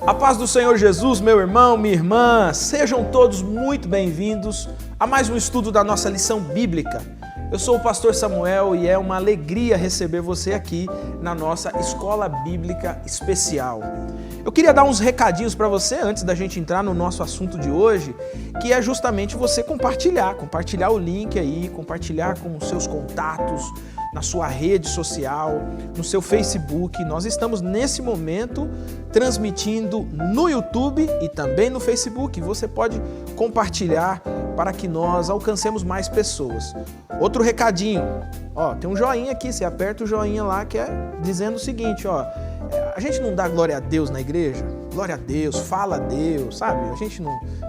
A paz do Senhor Jesus, meu irmão, minha irmã, sejam todos muito bem-vindos a mais um estudo da nossa lição bíblica. Eu sou o pastor Samuel e é uma alegria receber você aqui na nossa Escola Bíblica Especial. Eu queria dar uns recadinhos para você antes da gente entrar no nosso assunto de hoje, que é justamente você compartilhar o link aí, compartilhar com os seus contatos, na sua rede social, no seu Facebook. Nós estamos nesse momento transmitindo no YouTube e também no Facebook. Você pode compartilhar para que nós alcancemos mais pessoas. Outro recadinho, tem um joinha aqui, você aperta o joinha lá que é dizendo o seguinte, a gente não dá glória a Deus na igreja? Glória a Deus, fala a Deus, sabe?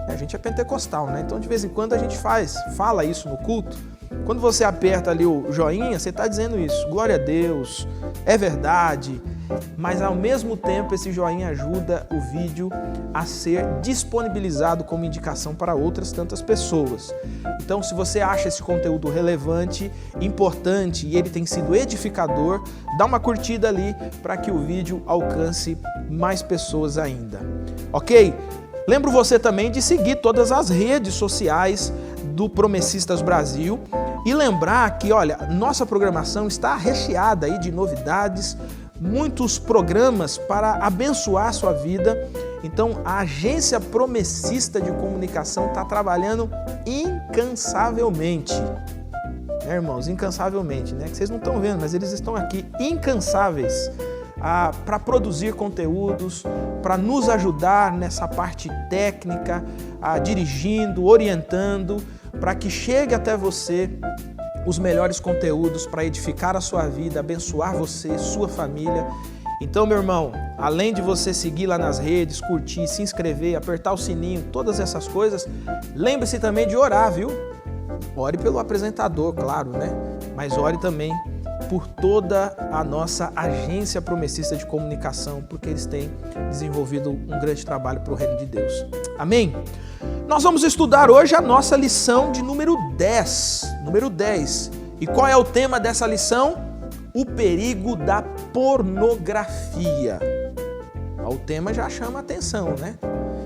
A gente é pentecostal, né? Então de vez em quando a gente fala isso no culto. Quando você aperta ali o joinha, você está dizendo isso, glória a Deus, é verdade, mas ao mesmo tempo esse joinha ajuda o vídeo a ser disponibilizado como indicação para outras tantas pessoas. Então, se você acha esse conteúdo relevante, importante e ele tem sido edificador, dá uma curtida ali para que o vídeo alcance mais pessoas ainda, ok? Lembro você também de seguir todas as redes sociais do Promessistas Brasil e lembrar que, nossa programação está recheada aí de novidades, muitos programas para abençoar a sua vida. Então, a Agência Promessista de Comunicação está trabalhando incansavelmente. Irmãos, incansavelmente, né? Que vocês não estão vendo, mas eles estão aqui incansáveis para produzir conteúdos, para nos ajudar nessa parte técnica, dirigindo, orientando, para que chegue até você os melhores conteúdos para edificar a sua vida, abençoar você, sua família. Então, meu irmão, além de você seguir lá nas redes, curtir, se inscrever, apertar o sininho, todas essas coisas, lembre-se também de orar, viu? Ore pelo apresentador, claro, né? Mas ore também por toda a nossa agência promessista de comunicação, porque eles têm desenvolvido um grande trabalho para o reino de Deus. Amém? Nós vamos estudar hoje a nossa lição de número 10. E qual é o tema dessa lição? O perigo da pornografia. O tema já chama a atenção, né?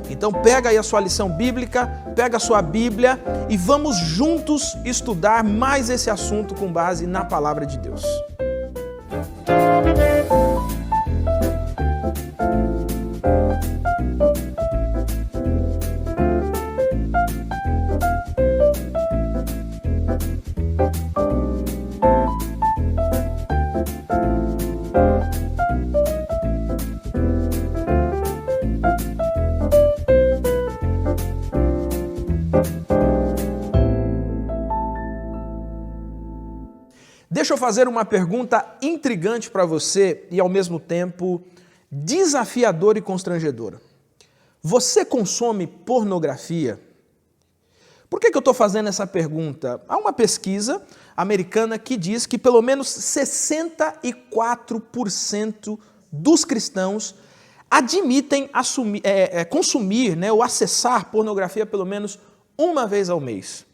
Então pega aí a sua lição bíblica, pega a sua Bíblia e vamos juntos estudar mais esse assunto com base na palavra de Deus. Deixa eu fazer uma pergunta intrigante para você e ao mesmo tempo desafiadora e constrangedora. Você consome pornografia? Por que eu estou fazendo essa pergunta? Há uma pesquisa americana que diz que pelo menos 64% dos cristãos admitem consumir, ou acessar pornografia pelo menos uma vez ao mês.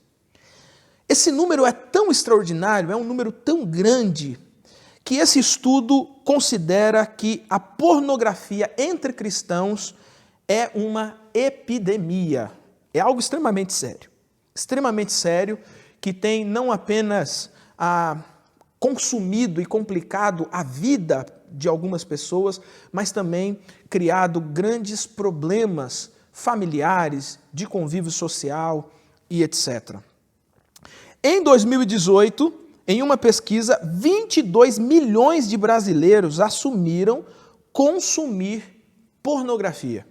Esse número é tão extraordinário, é um número tão grande, que esse estudo considera que a pornografia entre cristãos é uma epidemia. É algo extremamente sério, que tem não apenas consumido e complicado a vida de algumas pessoas, mas também criado grandes problemas familiares, de convívio social e etc. Em 2018, em uma pesquisa, 22 milhões de brasileiros assumiram consumir pornografia.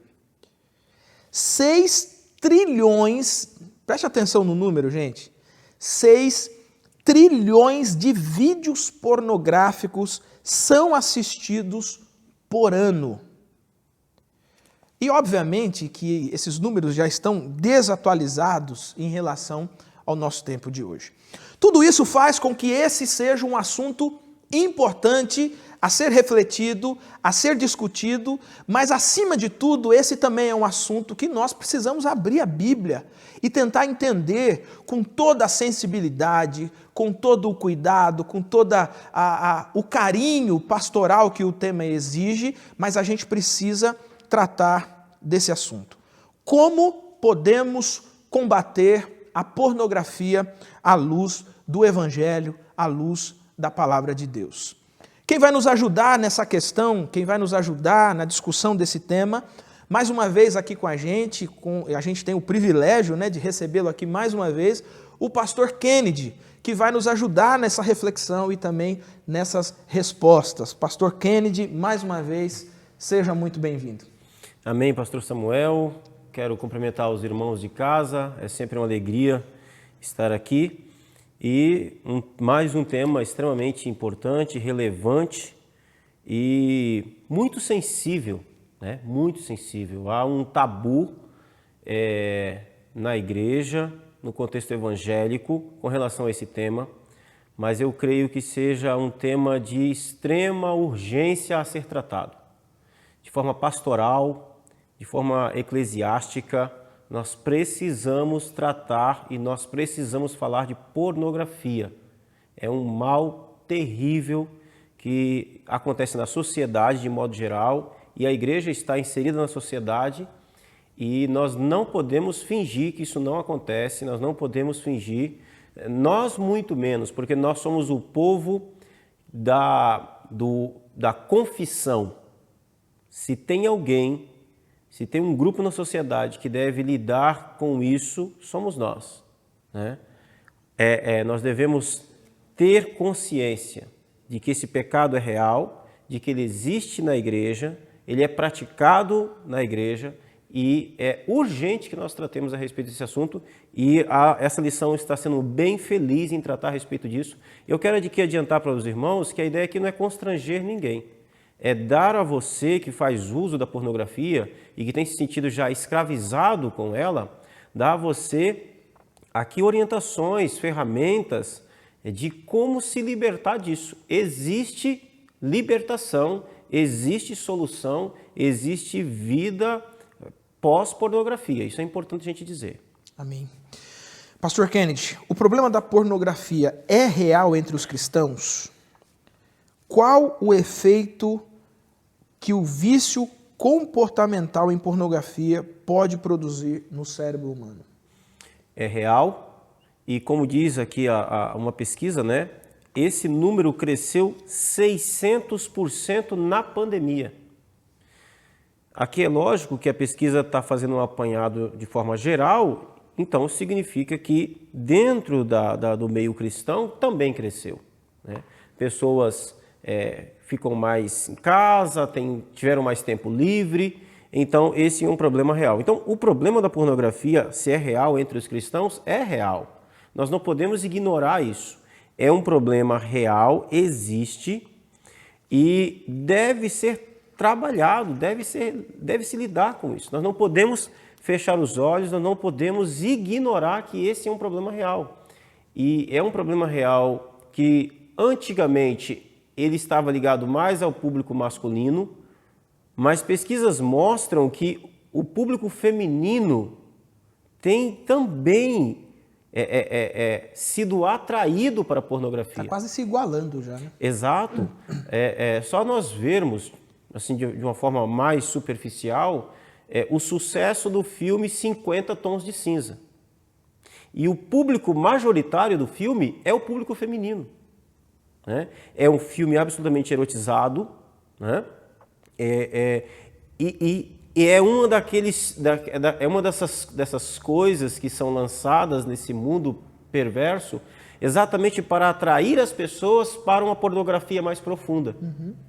6 trilhões, preste atenção no número, gente, 6 trilhões de vídeos pornográficos são assistidos por ano. E obviamente que esses números já estão desatualizados em relação ao nosso tempo de hoje. Tudo isso faz com que esse seja um assunto importante a ser refletido, a ser discutido, mas acima de tudo, esse também é um assunto que nós precisamos abrir a Bíblia e tentar entender com toda a sensibilidade, com todo o cuidado, com todo o carinho pastoral que o tema exige, mas a gente precisa tratar desse assunto. Como podemos combater a pornografia à luz do Evangelho, à luz da Palavra de Deus? Quem vai nos ajudar nessa questão, quem vai nos ajudar na discussão desse tema, mais uma vez aqui com a gente tem o privilégio, de recebê-lo aqui mais uma vez, o pastor Kennedy, que vai nos ajudar nessa reflexão e também nessas respostas. Pastor Kennedy, mais uma vez, seja muito bem-vindo. Amém, pastor Samuel. Quero cumprimentar os irmãos de casa, é sempre uma alegria estar aqui. E mais um tema extremamente importante, relevante e muito sensível, né? Muito sensível. Há um tabu na igreja, no contexto evangélico, com relação a esse tema, mas eu creio que seja um tema de extrema urgência a ser tratado. De forma pastoral, de forma eclesiástica, nós precisamos tratar e nós precisamos falar de pornografia. É um mal terrível que acontece na sociedade de modo geral e a igreja está inserida na sociedade e nós não podemos fingir que isso não acontece, nós não podemos fingir, nós muito menos, porque nós somos o povo da confissão. Se tem alguém, se tem um grupo na sociedade que deve lidar com isso, somos nós, né? Nós devemos ter consciência de que esse pecado é real, de que ele existe na igreja, ele é praticado na igreja e é urgente que nós tratemos a respeito desse assunto e essa lição está sendo bem feliz em tratar a respeito disso. Eu quero aqui adiantar para os irmãos que a ideia aqui não é constranger ninguém. É dar a você que faz uso da pornografia e que tem se sentido já escravizado com ela, dar a você aqui orientações, ferramentas de como se libertar disso. Existe libertação, existe solução, existe vida pós-pornografia. Isso é importante a gente dizer. Amém. Pastor Kennedy, o problema da pornografia é real entre os cristãos? Qual o efeito que o vício comportamental em pornografia pode produzir no cérebro humano? É real e, como diz aqui uma pesquisa, né, esse número cresceu 600% na pandemia. Aqui é lógico que a pesquisa está fazendo um apanhado de forma geral, então significa que dentro do meio cristão também cresceu, né? Pessoas ficam mais em casa, tiveram mais tempo livre, então esse é um problema real. Então o problema da pornografia, se é real entre os cristãos, é real. Nós não podemos ignorar isso. É um problema real, existe e deve ser trabalhado, deve-se lidar com isso. Nós não podemos fechar os olhos, nós não podemos ignorar que esse é um problema real. E é um problema real que antigamente ele estava ligado mais ao público masculino, mas pesquisas mostram que o público feminino tem também sido atraído para a pornografia. Está quase se igualando já, né? Exato. Só nós vermos, assim, de uma forma mais superficial, o sucesso do filme 50 Tons de Cinza. E o público majoritário do filme é o público feminino, né? É um filme absolutamente erotizado, né? É uma dessas coisas que são lançadas nesse mundo perverso exatamente para atrair as pessoas para uma pornografia mais profunda.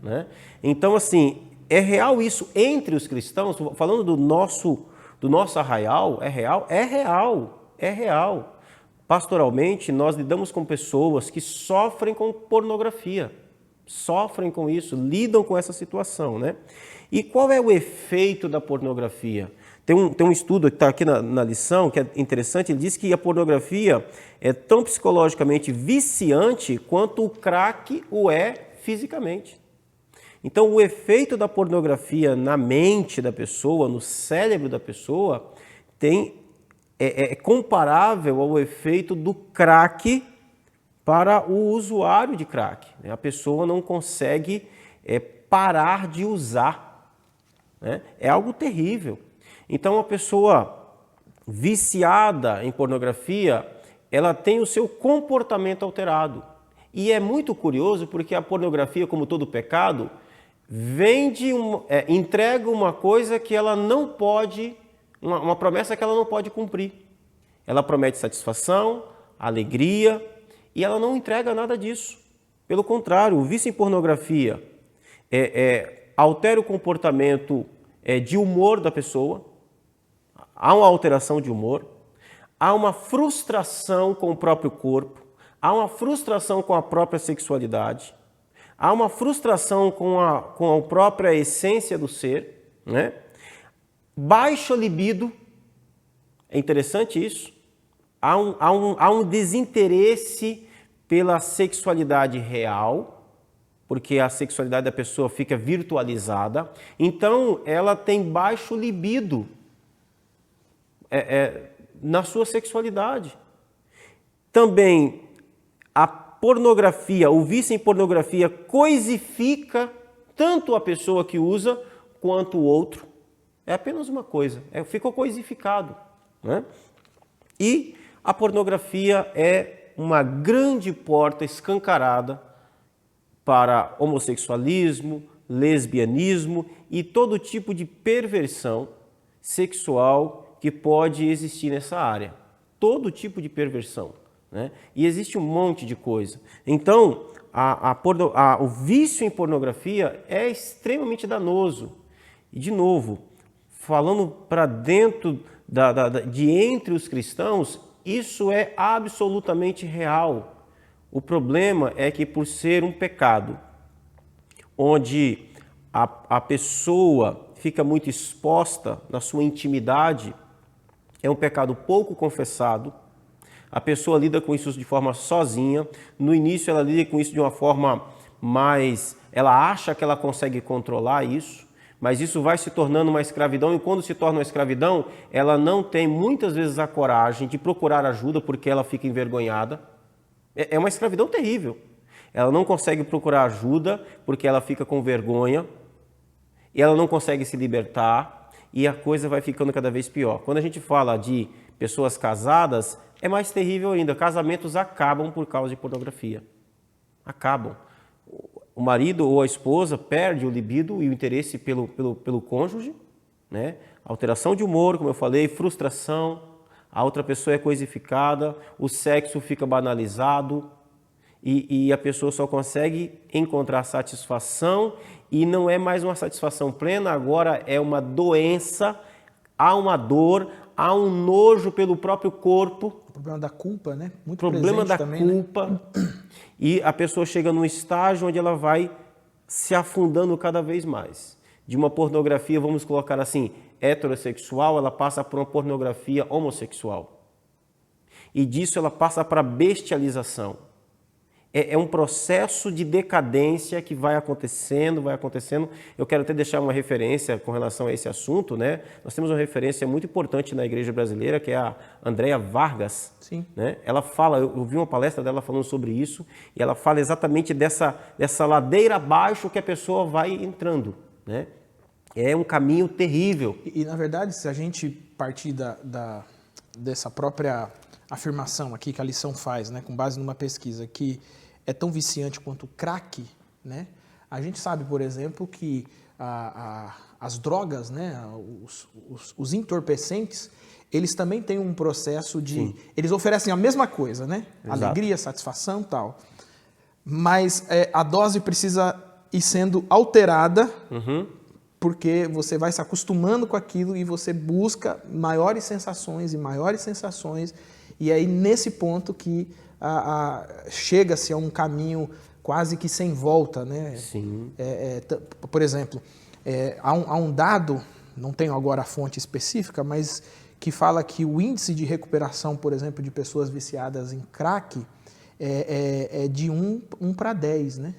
Né? Então, assim, é real isso entre os cristãos, falando do nosso arraial, é real? É real, é real. Pastoralmente, nós lidamos com pessoas que sofrem com pornografia, sofrem com isso, lidam com essa situação, né? E qual é o efeito da pornografia? Tem um estudo que está aqui na lição, que é interessante, ele diz que a pornografia é tão psicologicamente viciante quanto o crack o é fisicamente. Então, o efeito da pornografia na mente da pessoa, no cérebro da pessoa, é comparável ao efeito do crack para o usuário de crack. A pessoa não consegue parar de usar. Né? É algo terrível. Então, a pessoa viciada em pornografia, ela tem o seu comportamento alterado. E é muito curioso porque a pornografia, como todo pecado, entrega uma coisa que ela não pode, uma promessa que ela não pode cumprir. Ela promete satisfação, alegria, e ela não entrega nada disso. Pelo contrário, o vício em pornografia altera o comportamento de humor da pessoa, há uma alteração de humor, há uma frustração com o próprio corpo, há uma frustração com a própria sexualidade, há uma frustração com a própria essência do ser, né? Baixa libido, é interessante isso, há um desinteresse pela sexualidade real, porque a sexualidade da pessoa fica virtualizada, então ela tem baixo libido na sua sexualidade. Também a pornografia, o vício em pornografia coisifica tanto a pessoa que usa quanto o outro. É apenas uma coisa, ficou coisificado, né? E a pornografia é uma grande porta escancarada para homossexualismo, lesbianismo e todo tipo de perversão sexual que pode existir nessa área. Todo tipo de perversão, né? E existe um monte de coisa. Então, o vício em pornografia é extremamente danoso. E, de novo, falando para dentro de entre os cristãos, isso é absolutamente real. O problema é que, por ser um pecado, onde a pessoa fica muito exposta na sua intimidade, é um pecado pouco confessado, a pessoa lida com isso de forma sozinha, no início ela lida com isso de uma forma mais... ela acha que ela consegue controlar isso, mas isso vai se tornando uma escravidão, e quando se torna uma escravidão, ela não tem muitas vezes a coragem de procurar ajuda porque ela fica envergonhada. É uma escravidão terrível. Ela não consegue procurar ajuda porque ela fica com vergonha, e ela não consegue se libertar, e a coisa vai ficando cada vez pior. Quando a gente fala de pessoas casadas, é mais terrível ainda. Casamentos acabam por causa de pornografia. Acabam. O marido ou a esposa perde o libido e o interesse pelo cônjuge, né? Alteração de humor, como eu falei, frustração, a outra pessoa é coisificada, o sexo fica banalizado e a pessoa só consegue encontrar satisfação, e não é mais uma satisfação plena, agora é uma doença, há uma dor, há um nojo pelo próprio corpo. O problema da culpa, né? Muito problema da também, culpa, né? E a pessoa chega num estágio onde ela vai se afundando cada vez mais. De uma pornografia, vamos colocar assim, heterossexual, ela passa por uma pornografia homossexual. E disso ela passa para a bestialização. É um processo de decadência que vai acontecendo, vai acontecendo. Eu quero até deixar uma referência com relação a esse assunto, né? Nós temos uma referência muito importante na igreja brasileira, que é a Andréa Vargas. Sim. Né? Ela fala, eu vi uma palestra dela falando sobre isso, e ela fala exatamente dessa ladeira abaixo que a pessoa vai entrando, né? É um caminho terrível. E na verdade, se a gente partir dessa própria afirmação aqui que a lição faz, né, com base numa pesquisa que é tão viciante quanto o crack, né? A gente sabe, por exemplo, que as drogas, né, os entorpecentes, eles também têm um processo de... Sim. Eles oferecem a mesma coisa, né? Exato. Alegria, satisfação e tal. Mas a dose precisa ir sendo alterada, porque você vai se acostumando com aquilo e você busca maiores sensações, e aí nesse ponto que chega-se a um caminho quase que sem volta, né? Sim. Por exemplo, há um dado, não tenho agora a fonte específica, mas que fala que o índice de recuperação, por exemplo, de pessoas viciadas em crack é de 1 para 10, né?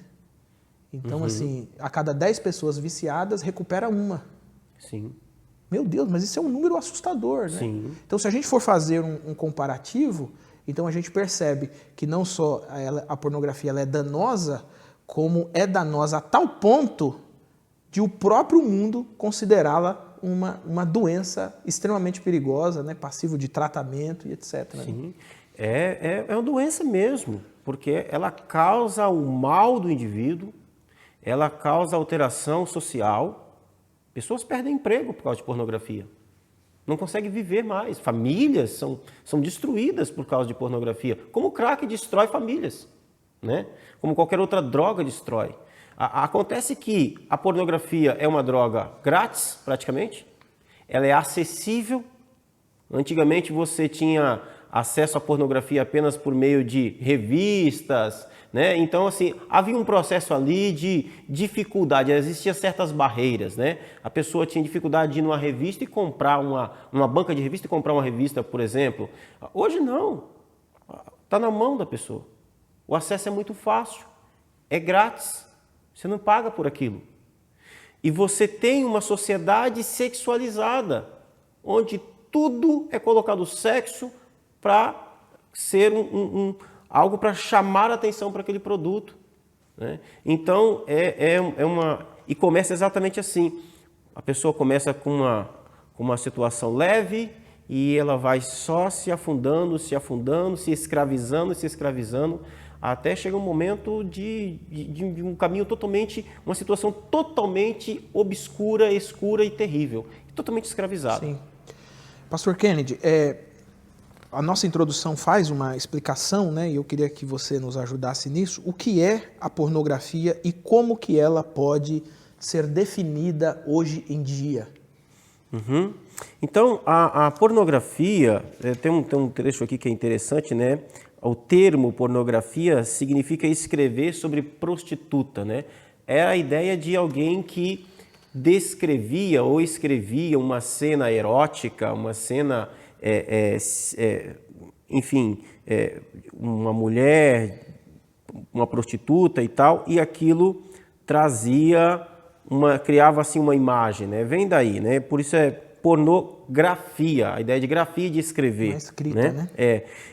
Então, assim, a cada 10 pessoas viciadas, recupera uma. Sim. Meu Deus, mas isso é um número assustador, né? Sim. Então, se a gente for fazer um comparativo, então a gente percebe que não só a pornografia ela é danosa, como é danosa a tal ponto de o próprio mundo considerá-la uma doença extremamente perigosa, né? Passivo de tratamento e etc. Né? Sim, é uma doença mesmo, porque ela causa o mal do indivíduo, ela causa alteração social, pessoas perdem emprego por causa de pornografia, não conseguem viver mais, famílias são destruídas por causa de pornografia, como o crack destrói famílias, né? Como qualquer outra droga destrói. Acontece que a pornografia é uma droga grátis, praticamente, ela é acessível. Antigamente você tinha acesso à pornografia apenas por meio de revistas, né? Então, assim, havia um processo ali de dificuldade, existiam certas barreiras, né? A pessoa tinha dificuldade de ir numa revista e comprar uma banca de revista e comprar uma revista, por exemplo. Hoje não, está na mão da pessoa. O acesso é muito fácil, é grátis, você não paga por aquilo. E você tem uma sociedade sexualizada, onde tudo é colocado sexo para ser algo para chamar a atenção para aquele produto, né? Então, e começa exatamente assim. A pessoa começa com uma situação leve e ela vai só se afundando, se escravizando, até chega um momento de um caminho totalmente, uma situação totalmente obscura, escura e terrível, totalmente escravizado. Sim. Pastor Kennedy, a nossa introdução faz uma explicação, né? E eu queria que você nos ajudasse nisso. O que é a pornografia e como que ela pode ser definida hoje em dia? Uhum. Então, a pornografia, tem um trecho aqui que é interessante, né? O termo pornografia significa escrever sobre prostituta, né? É a ideia de alguém que descrevia ou escrevia uma cena erótica, uma cena, enfim, uma mulher, uma prostituta e tal, e aquilo criava assim uma imagem, né? Vem daí, né? Por isso é pornografia, a ideia de grafia de escrever. Uma escrita, né?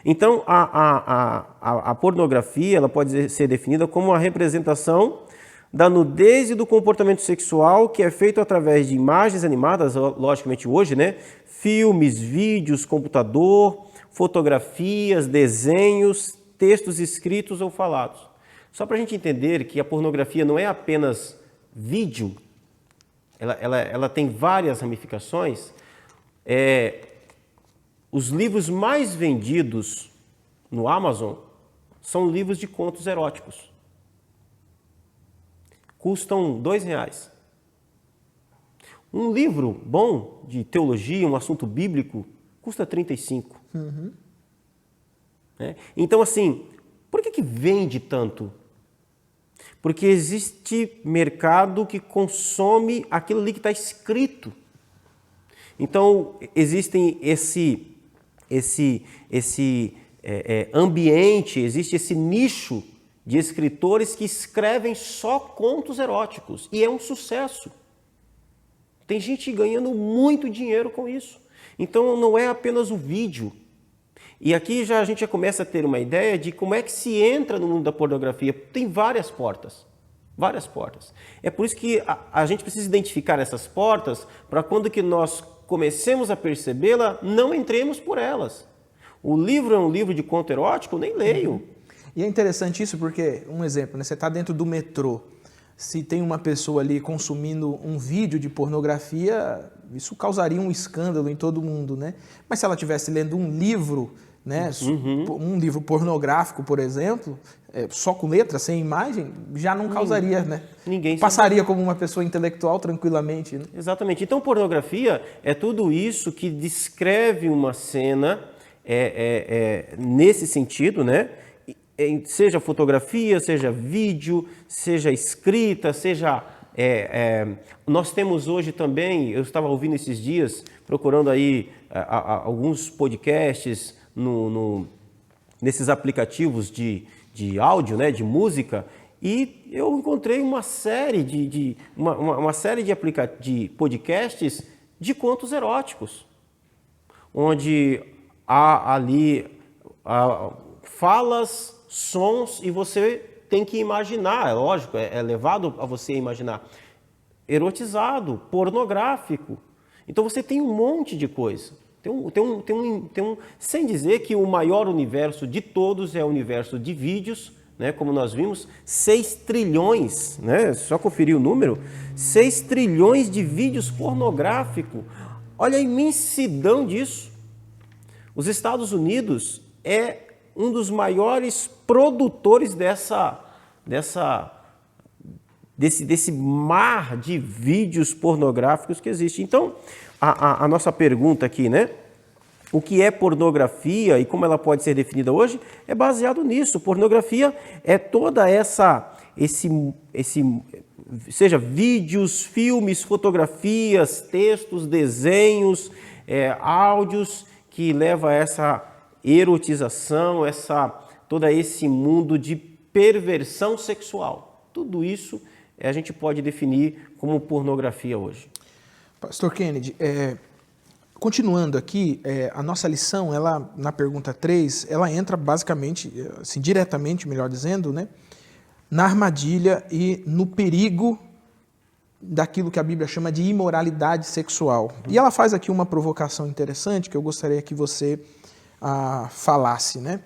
Então, a pornografia ela pode ser definida como a representação da nudez e do comportamento sexual que é feito através de imagens animadas, logicamente hoje, né? Filmes, vídeos, computador, fotografias, desenhos, textos escritos ou falados. Só para a gente entender que a pornografia não é apenas vídeo, ela tem várias ramificações. Os livros mais vendidos no Amazon são livros de contos eróticos. Custam R$2. Um livro bom de teologia, um assunto bíblico, custa 35. Uhum. Então, assim, por que vende tanto? Porque existe mercado que consome aquilo ali que está escrito. Então, existem esse ambiente, existe esse nicho de escritores que escrevem só contos eróticos. E é um sucesso. Tem gente ganhando muito dinheiro com isso. Então, não é apenas o vídeo. E aqui a gente já começa a ter uma ideia de como é que se entra no mundo da pornografia. Tem várias portas. Várias portas. É por isso que a gente precisa identificar essas portas para quando que nós comecemos a percebê-la, não entremos por elas. O livro é um livro de conto erótico, eu nem leio. E é interessante isso porque, um exemplo, né? Você está dentro do metrô, se tem uma pessoa ali consumindo um vídeo de pornografia, isso causaria um escândalo em todo mundo, né? Mas se ela estivesse lendo um livro, né? Um livro pornográfico, por exemplo, só com letra, sem imagem, já não causaria, né? Ninguém passaria como uma pessoa intelectual tranquilamente, né? Exatamente. Então, pornografia é tudo isso que descreve uma cena nesse sentido, né? Seja fotografia, seja vídeo, seja escrita, seja... nós temos hoje também, eu estava ouvindo esses dias, procurando aí alguns podcasts nesses aplicativos de áudio, né, de música, e eu encontrei uma série de podcasts de contos eróticos, onde há ali falas, sons, e você tem que imaginar, é lógico, é levado a você imaginar, erotizado, pornográfico. Então você tem um monte de coisa. Sem dizer que o maior universo de todos é o universo de vídeos, né? Como nós vimos, 6 trilhões, né? Só conferir o número, 6 trilhões de vídeos pornográficos. Olha a imensidão disso. Os Estados Unidos é um dos maiores produtores desse mar de vídeos pornográficos que existe. Então, a nossa pergunta aqui, né? O que é pornografia e como ela pode ser definida hoje é baseado nisso. Pornografia é toda seja vídeos, filmes, fotografias, textos, desenhos, áudios que leva a essa erotização, todo esse mundo de perversão sexual. Tudo isso a gente pode definir como pornografia hoje. Pastor Kennedy, continuando aqui, a nossa lição, ela, na pergunta 3, ela entra basicamente, assim, diretamente, melhor dizendo, né, na armadilha e no perigo daquilo que a Bíblia chama de imoralidade sexual. E ela faz aqui uma provocação interessante que eu gostaria que você falasse, né?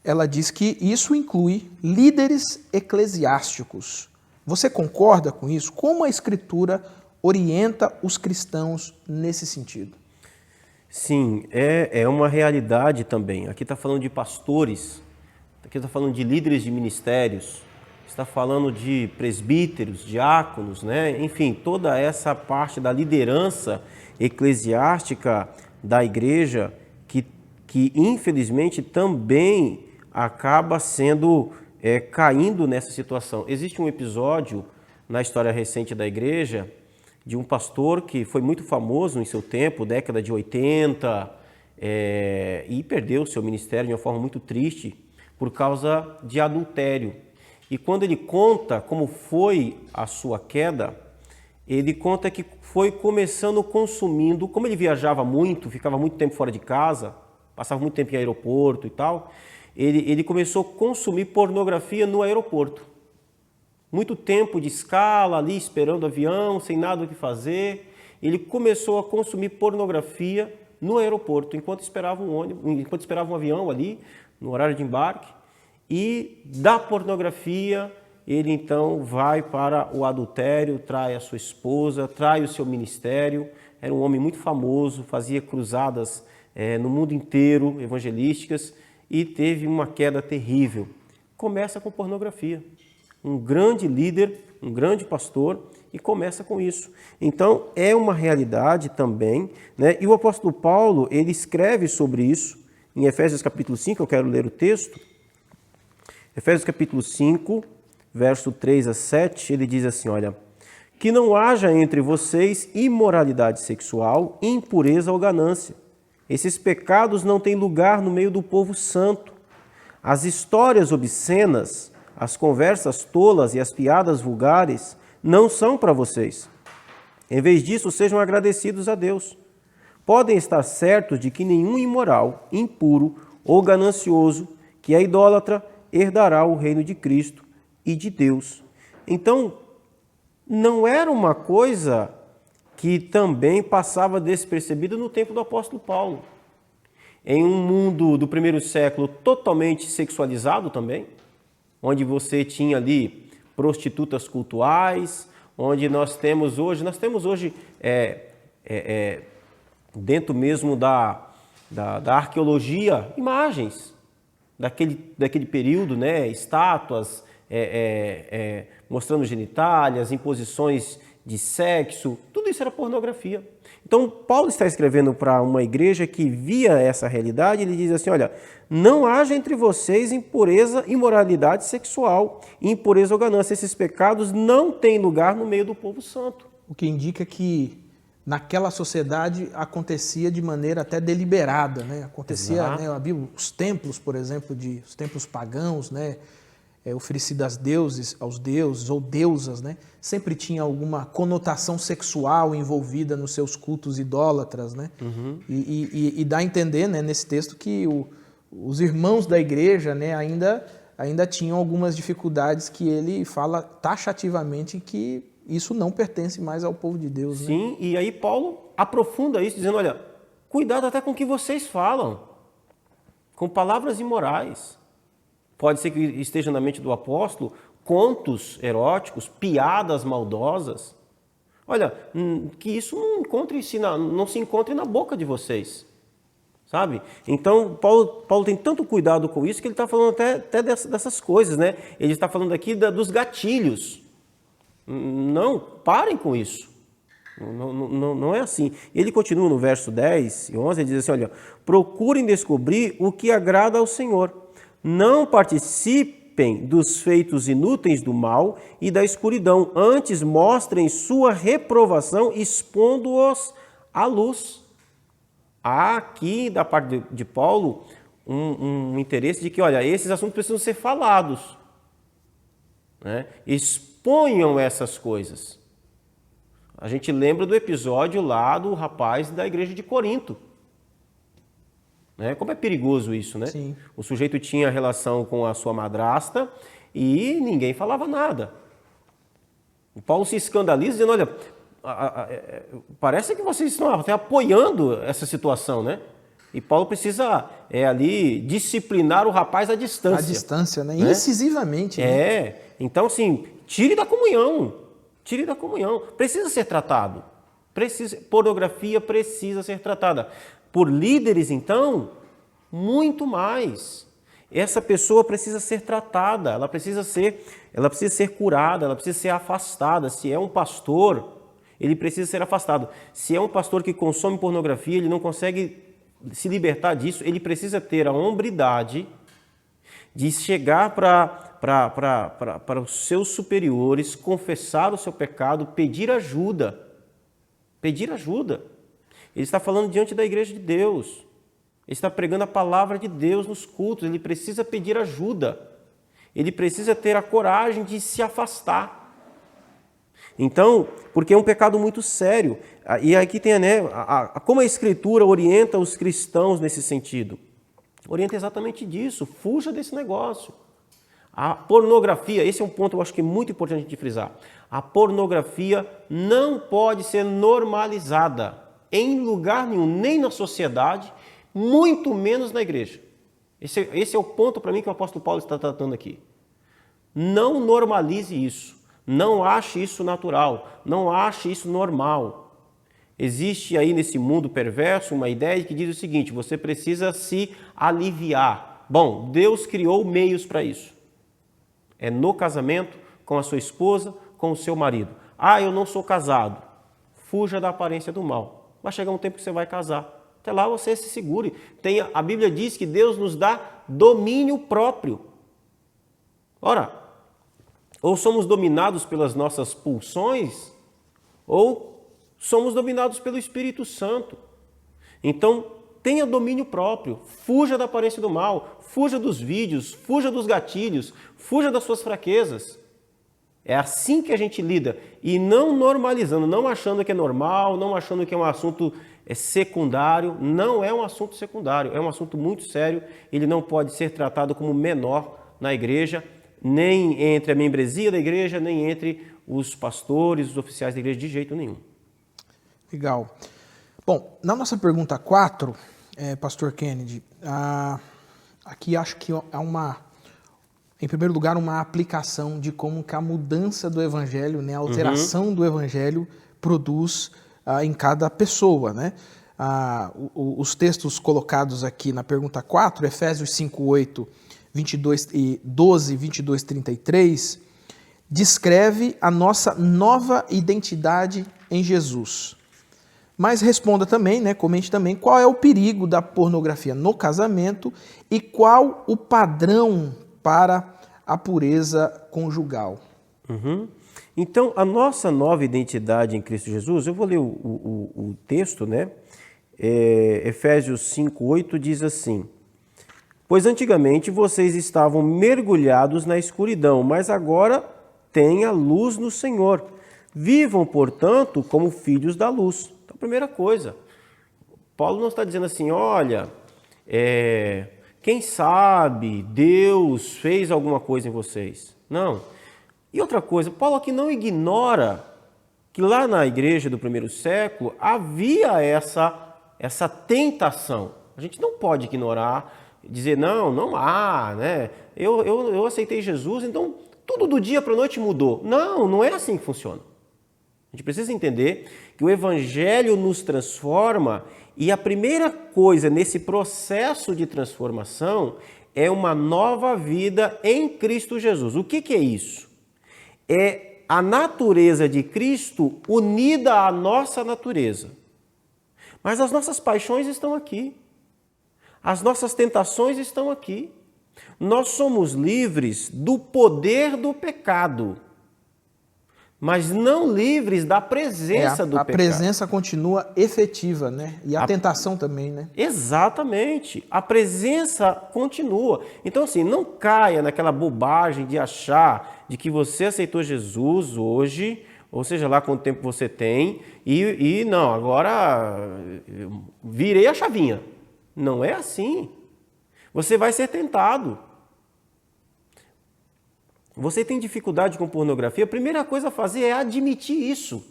Ela diz que isso inclui líderes eclesiásticos. Você concorda com isso? Como a Escritura orienta os cristãos nesse sentido? Sim, é uma realidade também. Aqui está falando de pastores, aqui está falando de líderes de ministérios, está falando de presbíteros, diáconos, né? Enfim, toda essa parte da liderança eclesiástica da igreja que infelizmente também acaba caindo nessa situação. Existe um episódio na história recente da igreja de um pastor que foi muito famoso em seu tempo, década de 80, e perdeu seu ministério de uma forma muito triste por causa de adultério. E quando ele conta como foi a sua queda, ele conta que foi começando consumindo, como ele viajava muito, ficava muito tempo fora de casa, passava muito tempo em aeroporto e tal, ele começou a consumir pornografia no aeroporto. Muito tempo de escala ali, esperando o avião, sem nada o que fazer. Ele começou a consumir pornografia no aeroporto, enquanto esperava um ônibus, enquanto esperava um avião ali, no horário de embarque. E da pornografia, ele então vai para o adultério, trai a sua esposa, trai o seu ministério. Era um homem muito famoso, fazia cruzadas no mundo inteiro, evangelísticas, e teve uma queda terrível. Começa com pornografia. Um grande líder, um grande pastor, e começa com isso. Então, é uma realidade também, né? E o apóstolo Paulo, ele escreve sobre isso em Efésios capítulo 5, eu quero ler o texto. Efésios capítulo 5, verso 3 a 7, ele diz assim, olha, que não haja entre vocês imoralidade sexual, impureza ou ganância. Esses pecados não têm lugar no meio do povo santo. As histórias obscenas, as conversas tolas e as piadas vulgares não são para vocês. Em vez disso, sejam agradecidos a Deus. Podem estar certos de que nenhum imoral, impuro ou ganancioso, que é idólatra, herdará o reino de Cristo e de Deus. Então, não era uma coisa que também passava despercebida no tempo do apóstolo Paulo. Em um mundo do primeiro século totalmente sexualizado também, onde você tinha ali prostitutas cultuais, onde nós temos hoje dentro mesmo da arqueologia, imagens daquele período, né? Estátuas mostrando genitálias, imposições de sexo, tudo isso era pornografia. Então, Paulo está escrevendo para uma igreja que via essa realidade, ele diz assim, olha, não haja entre vocês impureza, imoralidade sexual, impureza ou ganância. Esses pecados não têm lugar no meio do povo santo. O que indica que naquela sociedade acontecia de maneira até deliberada, né? Acontecia, né, havia os templos, por exemplo, os templos pagãos, né? Oferecido aos deuses ou deusas, né? Sempre tinha alguma conotação sexual envolvida nos seus cultos idólatras, né? Uhum. E dá a entender, né, nesse texto que os irmãos da igreja, né, ainda tinham algumas dificuldades que ele fala taxativamente que isso não pertence mais ao povo de Deus. Sim, né? E aí Paulo aprofunda isso, dizendo, olha, cuidado até com o que vocês falam, com palavras imorais. Pode ser que esteja na mente do apóstolo contos eróticos, piadas maldosas. Olha, que isso não se encontre na boca de vocês, sabe? Então, Paulo tem tanto cuidado com isso que ele está falando até dessas coisas, né? Ele está falando aqui dos gatilhos. Não, parem com isso. Não é assim. Ele continua no verso 10 e 11, ele diz assim, olha, procurem descobrir o que agrada ao Senhor. Não participem dos feitos inúteis do mal e da escuridão. Antes mostrem sua reprovação, expondo-os à luz. Há aqui, da parte de Paulo, um interesse de que, olha, esses assuntos precisam ser falados, né? Exponham essas coisas. A gente lembra do episódio lá do rapaz da igreja de Corinto. Né? Como é perigoso isso, né? Sim. O sujeito tinha relação com a sua madrasta e ninguém falava nada. O Paulo se escandaliza dizendo, olha, parece que vocês estão até apoiando essa situação, né? E Paulo precisa ali disciplinar o rapaz à distância. À distância, né? Né? Incisivamente. Né? Então assim, tire da comunhão. Tire da comunhão. Precisa ser tratado. Pornografia precisa ser tratada. Por líderes, então, muito mais. Essa pessoa precisa ser tratada, ela precisa ser curada, ela precisa ser afastada. Se é um pastor, ele precisa ser afastado. Se é um pastor que consome pornografia, ele não consegue se libertar disso, ele precisa ter a hombridade de chegar para os seus superiores, confessar o seu pecado, pedir ajuda. Pedir ajuda. Ele está falando diante da igreja de Deus. Ele está pregando a palavra de Deus nos cultos. Ele precisa pedir ajuda. Ele precisa ter a coragem de se afastar. Então, porque é um pecado muito sério. E aqui tem, né, como a Escritura orienta os cristãos nesse sentido. Orienta exatamente disso. Fuja desse negócio. A pornografia, esse é um ponto eu acho que é muito importante de frisar. A pornografia não pode ser normalizada em lugar nenhum, nem na sociedade, muito menos na igreja. Esse é o ponto para mim que o apóstolo Paulo está tratando aqui. Não normalize isso. Não ache isso natural. Não ache isso normal. Existe aí nesse mundo perverso uma ideia que diz o seguinte, você precisa se aliviar. Bom, Deus criou meios para isso. É no casamento, com a sua esposa, com o seu marido. Ah, eu não sou casado. Fuja da aparência do mal. Vai chegar um tempo que você vai casar. Até lá você se segure. A Bíblia diz que Deus nos dá domínio próprio. Ora, ou somos dominados pelas nossas pulsões, ou somos dominados pelo Espírito Santo. Então, tenha domínio próprio. Fuja da aparência do mal. Fuja dos vídeos. Fuja dos gatilhos. Fuja das suas fraquezas. É assim que a gente lida. E não normalizando, não achando que é normal, não achando que é um assunto secundário. Não é um assunto secundário. É um assunto muito sério. Ele não pode ser tratado como menor na igreja, nem entre a membresia da igreja, nem entre os pastores, os oficiais da igreja, de jeito nenhum. Legal. Bom, na nossa pergunta 4, Pastor Kennedy, aqui acho que há em primeiro lugar, uma aplicação de como que a mudança do evangelho, né, a alteração do evangelho produz em cada pessoa, né? Os textos colocados aqui na pergunta 4, Efésios 5:8, 12, 22, 33, descreve a nossa nova identidade em Jesus. Mas responda também, né, comente também, qual é o perigo da pornografia no casamento e qual o padrão para a pureza conjugal. Então, a nossa nova identidade em Cristo Jesus, eu vou ler o texto, né? Efésios 5:8 diz assim, pois antigamente vocês estavam mergulhados na escuridão, mas agora têm a luz no Senhor. Vivam, portanto, como filhos da luz. Então, primeira coisa, Paulo não está dizendo assim, olha, quem sabe Deus fez alguma coisa em vocês. Não. E outra coisa, Paulo aqui não ignora que lá na igreja do primeiro século havia essa tentação. A gente não pode ignorar, dizer, não há, né? Eu aceitei Jesus, então tudo do dia para a noite mudou. Não é assim que funciona. A gente precisa entender que o Evangelho nos transforma e a primeira coisa nesse processo de transformação é uma nova vida em Cristo Jesus. O que é isso? É a natureza de Cristo unida à nossa natureza. Mas as nossas paixões estão aqui. As nossas tentações estão aqui. Nós somos livres do poder do pecado, mas não livres da presença do pecado. A presença continua efetiva, né? E a tentação também, né? Exatamente. A presença continua. Então, assim, não caia naquela bobagem de achar de que você aceitou Jesus hoje, ou seja lá quanto tempo você tem, e não, agora virei a chavinha. Não é assim. Você vai ser tentado. Você tem dificuldade com pornografia? A primeira coisa a fazer é admitir isso.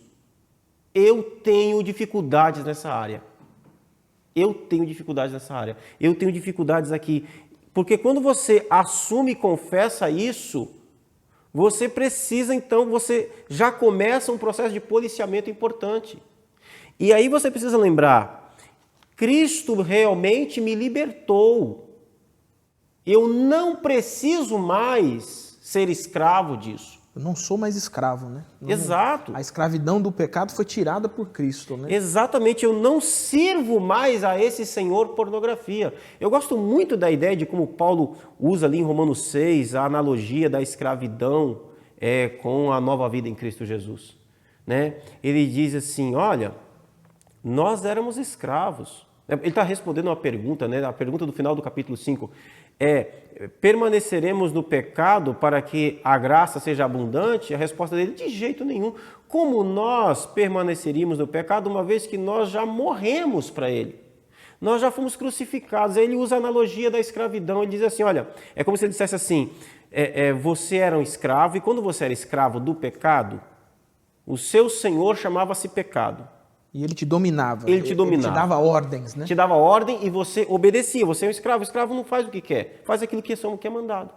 Eu tenho dificuldades nessa área. Eu tenho dificuldades nessa área. Eu tenho dificuldades aqui. Porque quando você assume e confessa isso, você precisa, então, você já começa um processo de policiamento importante. E aí você precisa lembrar, Cristo realmente me libertou. Eu não preciso mais ser escravo disso. Eu não sou mais escravo, né? Exato. A escravidão do pecado foi tirada por Cristo, né? Exatamente, eu não sirvo mais a esse senhor pornografia. Eu gosto muito da ideia de como Paulo usa ali em Romanos 6 a analogia da escravidão com a nova vida em Cristo Jesus. Né? Ele diz assim, olha, nós éramos escravos. Ele está respondendo uma pergunta, né? A pergunta do final do capítulo 5 permaneceremos no pecado para que a graça seja abundante? A resposta dele, de jeito nenhum. Como nós permaneceríamos no pecado uma vez que nós já morremos para ele? Nós já fomos crucificados. Aí ele usa a analogia da escravidão. Ele diz assim, olha, é como se ele dissesse assim, você era um escravo e quando você era escravo do pecado, o seu senhor chamava-se pecado. E ele te dominava. Ele te dominava. Ele te dava ordens, né? Te dava ordem e você obedecia. Você é um escravo. O escravo não faz o que quer. Faz aquilo que é mandado.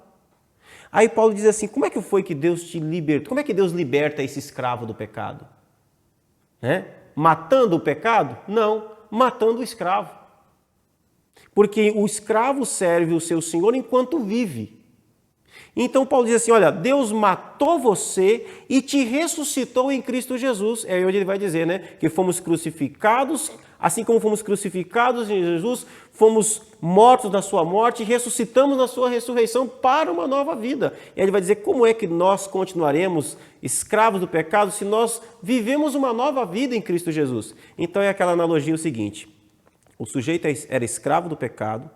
Aí Paulo diz assim, como é que foi que Deus te libertou? Como é que Deus liberta esse escravo do pecado? Né? Matando o pecado? Não. Matando o escravo. Porque o escravo serve o seu senhor enquanto vive. Então Paulo diz assim, olha, Deus matou você e te ressuscitou em Cristo Jesus. É onde ele vai dizer, né? Que fomos crucificados, assim como fomos crucificados em Jesus, fomos mortos na sua morte e ressuscitamos na sua ressurreição para uma nova vida. E aí ele vai dizer como é que nós continuaremos escravos do pecado se nós vivemos uma nova vida em Cristo Jesus. Então é aquela analogia o seguinte, o sujeito era escravo do pecado,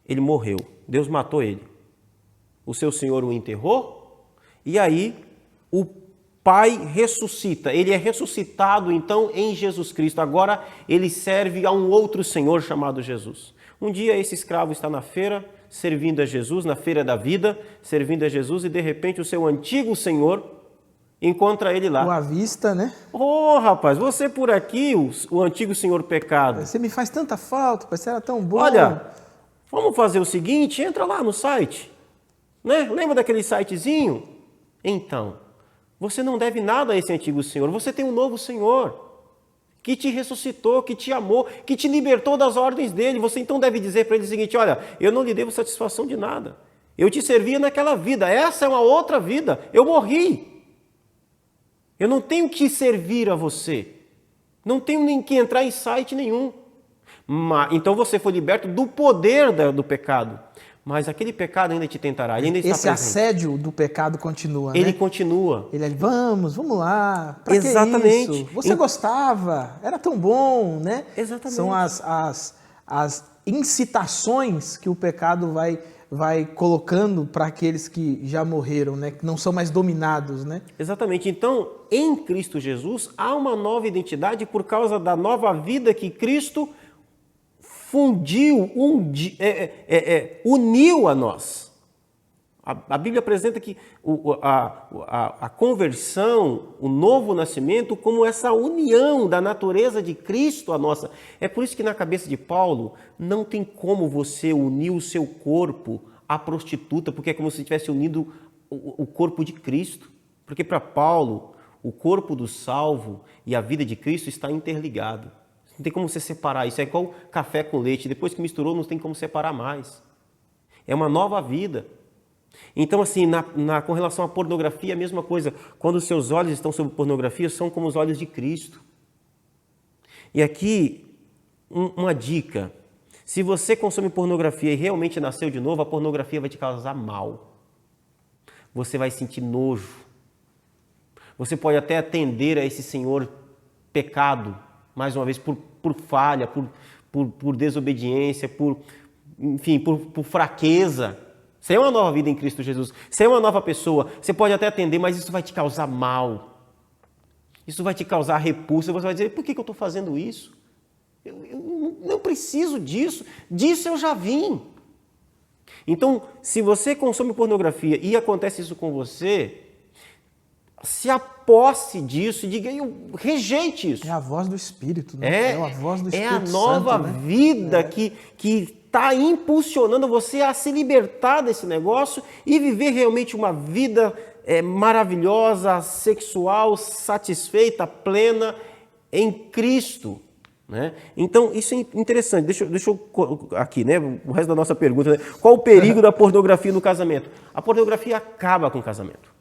ele morreu, Deus matou ele. O seu senhor o enterrou, e aí o Pai ressuscita. Ele é ressuscitado, então, em Jesus Cristo. Agora ele serve a um outro senhor chamado Jesus. Um dia esse escravo está na feira, servindo a Jesus, na feira da vida, servindo a Jesus, e de repente o seu antigo senhor encontra ele lá. O avista, né? Ô, rapaz, você por aqui, o antigo senhor pecado. Você me faz tanta falta, você era tão bom. Olha, vamos fazer o seguinte, entra lá no site. Né? Lembra daquele sitezinho? Então, você não deve nada a esse antigo senhor, você tem um novo senhor que te ressuscitou, que te amou, que te libertou das ordens dele. Você então deve dizer para ele o seguinte, olha, eu não lhe devo satisfação de nada, eu te servia naquela vida, essa é uma outra vida, eu morri, eu não tenho que servir a você, não tenho nem que entrar em site nenhum. Então você foi liberto do poder do pecado. Mas aquele pecado ainda te tentará, ele ainda está presente. Esse assédio do pecado continua, né? Ele continua. Ele vamos lá. Pra Exatamente. Que isso? Você gostava, era tão bom, né? Exatamente. São as incitações que o pecado vai colocando para aqueles que já morreram, né? Que não são mais dominados, né? Exatamente. Então, em Cristo Jesus, há uma nova identidade por causa da nova vida que Cristo fundiu, uniu a nós. A Bíblia apresenta que a conversão, o novo nascimento, como essa união da natureza de Cristo à nossa. É por isso que na cabeça de Paulo não tem como você unir o seu corpo à prostituta, porque é como se tivesse unido o corpo de Cristo. Porque para Paulo, o corpo do salvo e a vida de Cristo está interligado. Não tem como você separar isso. É igual café com leite. Depois que misturou, não tem como separar mais. É uma nova vida. Então, assim, com relação à pornografia, a mesma coisa. Quando os seus olhos estão sobre pornografia, são como os olhos de Cristo. E aqui, uma dica. Se você consome pornografia e realmente nasceu de novo, a pornografia vai te causar mal. Você vai sentir nojo. Você pode até atender a esse senhor pecado, mais uma vez, por falha, por desobediência, enfim, por fraqueza. Você é uma nova vida em Cristo Jesus. Você é uma nova pessoa. Você pode até atender, mas isso vai te causar mal. Isso vai te causar repulsa. Você vai dizer, por que eu estou fazendo isso? Eu não preciso disso. Disso eu já vim. Então, se você consome pornografia e acontece isso com você, se aposse disso e diga, rejeite isso. É a voz do Espírito, né? É a voz do Espírito Santo. É a nova né? vida que está impulsionando você a se libertar desse negócio e viver realmente uma vida maravilhosa, sexual, satisfeita, plena em Cristo. Né? Então, isso é interessante. Deixa eu aqui, né? O resto da nossa pergunta. Né? Qual o perigo da pornografia no casamento? A pornografia acaba com o casamento.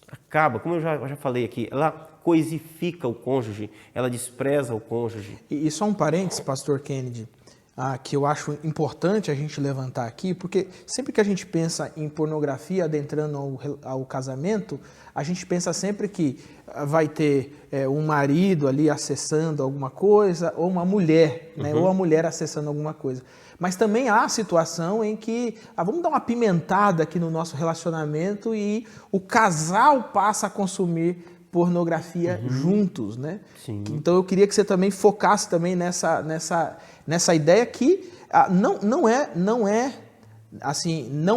Acaba, como eu já falei aqui, ela coisifica o cônjuge, ela despreza o cônjuge. E só um parênteses, pastor Kennedy, que eu acho importante a gente levantar aqui, porque sempre que a gente pensa em pornografia adentrando ao casamento, a gente pensa sempre que vai ter um marido ali acessando alguma coisa, ou uma mulher, né? Ou a mulher acessando alguma coisa. Mas também há a situação em que vamos dar uma pimentada aqui no nosso relacionamento e o casal passa a consumir pornografia juntos, né? Sim. Então eu queria que você também focasse também nessa ideia que não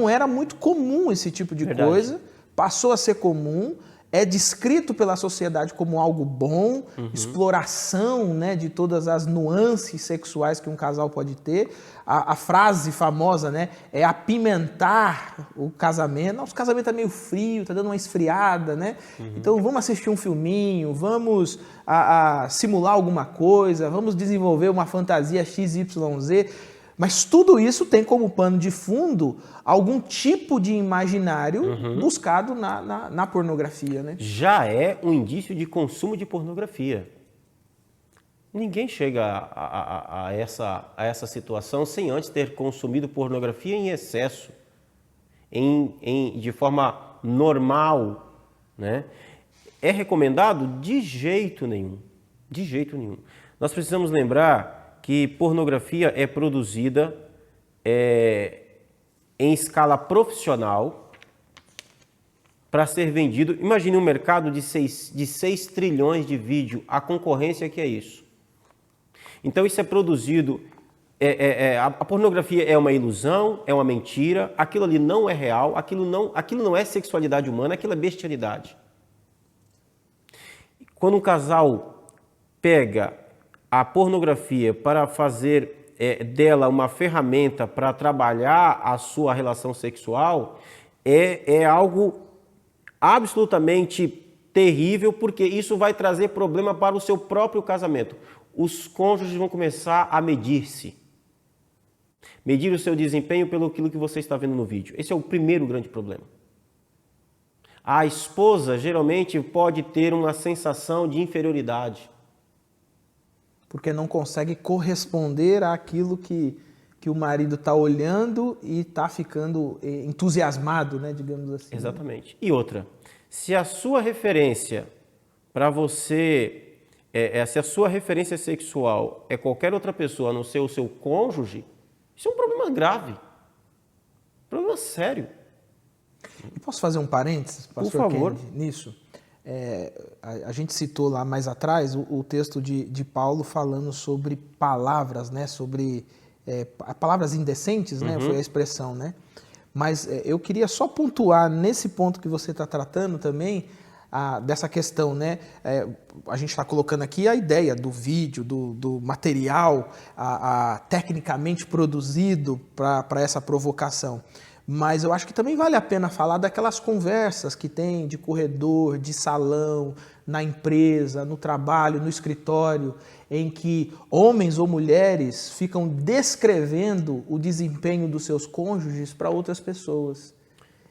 era muito comum esse tipo de Verdade. coisa, passou a ser comum. É descrito pela sociedade como algo bom, exploração, né, de todas as nuances sexuais que um casal pode ter. A frase famosa, né, é apimentar o casamento. Nosso casamento está meio frio, está dando uma esfriada, né? Então vamos assistir um filminho, vamos simular alguma coisa, vamos desenvolver uma fantasia XYZ. Mas tudo isso tem como pano de fundo algum tipo de imaginário buscado na pornografia, né? Já é um indício de consumo de pornografia. Ninguém chega a essa situação sem antes ter consumido pornografia em excesso, de forma normal, né? É recomendado? De jeito nenhum. De jeito nenhum. Nós precisamos lembrar que pornografia é produzida em escala profissional para ser vendido. Imagine um mercado de 6 trilhões de vídeo, a concorrência que é isso. Então isso é produzido, a pornografia é uma ilusão, é uma mentira, aquilo ali não é real, aquilo não é sexualidade humana, aquilo é bestialidade. Quando um casal pega a pornografia para fazer dela uma ferramenta para trabalhar a sua relação sexual, é algo absolutamente terrível, porque isso vai trazer problema para o seu próprio casamento. Os cônjuges vão começar a medir-se. Medir o seu desempenho pelo aquilo que você está vendo no vídeo. Esse é o primeiro grande problema. A esposa geralmente pode ter uma sensação de inferioridade. Porque não consegue corresponder àquilo que o marido está olhando e está ficando entusiasmado, né, digamos assim. Exatamente. E outra, se a sua referência para você, se a sua referência sexual é qualquer outra pessoa a não ser o seu cônjuge, isso é um problema grave, um problema sério. E posso fazer um parênteses, pastor Por favor. Kennedy, nisso? A gente citou lá mais atrás o texto de Paulo falando sobre palavras, né? Sobre palavras indecentes, né? Foi a expressão, né? Mas eu queria só pontuar nesse ponto que você está tratando também, dessa questão, né? A gente está colocando aqui a ideia do vídeo, do material tecnicamente produzido para essa provocação. Mas eu acho que também vale a pena falar daquelas conversas que tem de corredor, de salão, na empresa, no trabalho, no escritório, em que homens ou mulheres ficam descrevendo o desempenho dos seus cônjuges para outras pessoas.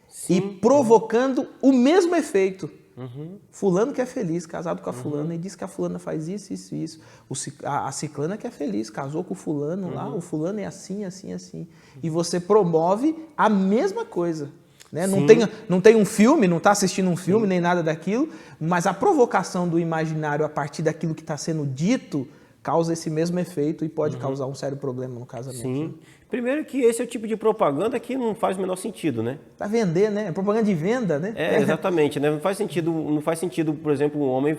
Sim. E provocando o mesmo efeito. Uhum. Fulano que é feliz, casado com a fulana, e diz que a fulana faz isso, isso, isso. A ciclana que é feliz, casou com o fulano lá, o fulano é assim, assim, assim. E você promove a mesma coisa. Né? Não tem um filme, não está assistindo um filme, nem nada daquilo, mas a provocação do imaginário a partir daquilo que está sendo dito causa esse mesmo efeito e pode causar um sério problema no casamento. Sim. Né? Primeiro que esse é o tipo de propaganda que não faz o menor sentido, né? Para vender, né? É propaganda de venda, né? Exatamente. Né? Não faz sentido, por exemplo, um homem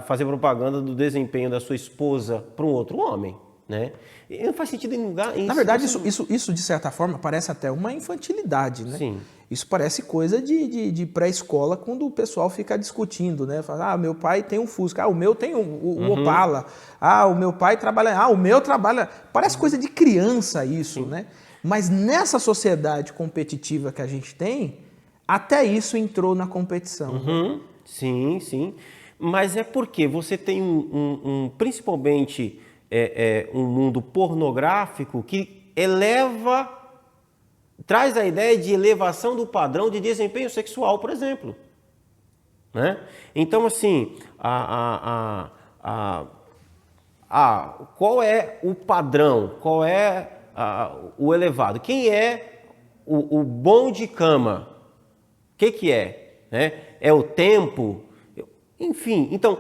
fazer propaganda do desempenho da sua esposa para um outro homem, né? E não faz sentido em lugar... Na verdade, isso, de certa forma, parece até uma infantilidade, né? Sim. Isso parece coisa de pré-escola, quando o pessoal fica discutindo, né? Fala, meu pai tem um Fusca, o meu tem um Opala, o meu pai trabalha, o meu trabalha... Parece coisa de criança isso, né? Mas nessa sociedade competitiva que a gente tem, até isso entrou na competição. Né? Sim, sim. Mas é porque você tem principalmente um mundo pornográfico que traz a ideia de elevação do padrão de desempenho sexual, por exemplo. Né? Então, assim, qual é o padrão? Qual é o elevado? Quem é o bom de cama? O que é? Né? É o tempo? Enfim, então,